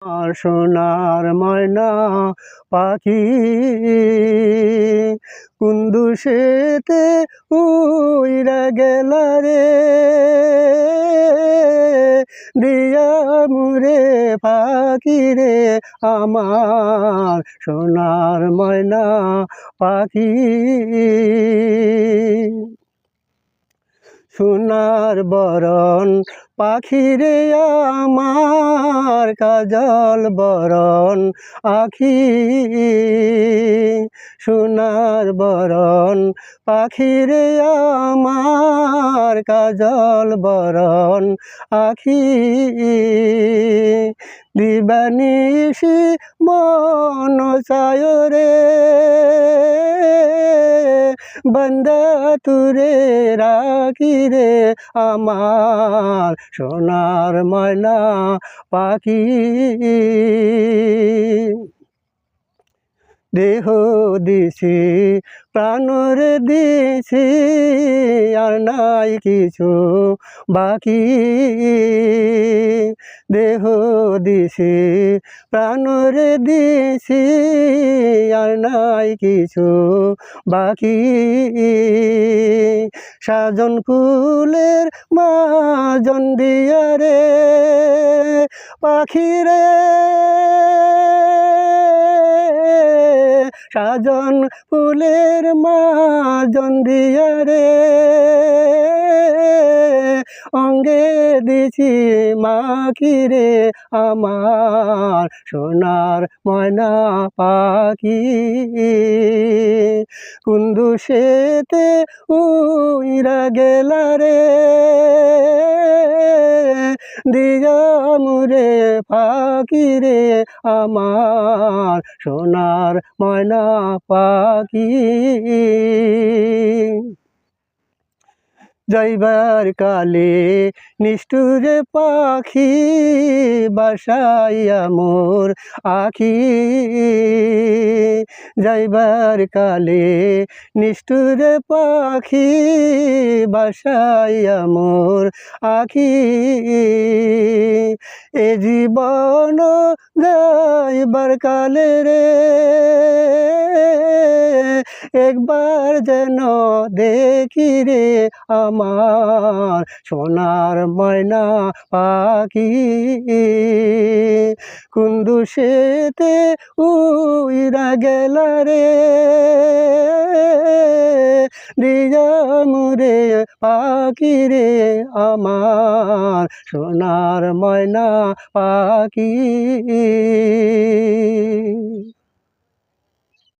আর সোনার ময়না পাখি কুন্দুসেতে উইরা গেলা রে দিয়া মুরে পাখি রে আমার সোনার ময়না পাখি সোনার বরণ পাখি রে আমার কাজল বরণ আখি সোনার বরণ পাখি রে আমার কাজল বরণ আখি দিবানিশি মন চায় রে বন্দা তুরে রাখি রে আমার সোনার ময়না পাখি দেহ দিছি প্রাণরে দিছি আর নাই কিছু বাকি দেহ দিছি প্রাণরে দিছি আর নাই কিছু বাকি সাজন ফুলের মাজন দিয়া রে পাখিরে সাজন ফুলের মাজন দিয়া রে অঙ্গে দিছি মাখি রে আমার সোনার ময়না পাখি কুন্দুসেতে উইরা গেলা রে দিয়া মুরে পাখি রে আমার সোনার ময়না পাখি যাইবার কালে নিষ্ঠুরে পাখি বাসাইয়া মোর আখি যাইবার কালে নিষ্ঠুরে পাখি বাসাইয়া মোর আখি এ জীবন যাইবার কালে রে একবার যেন দেখি রে আমার সোনার ময়না পাখি কুন্দুসেতে উইরা গেলা রে দিয়া মুরে পাখি রে আমার সোনার ময়না পাখি।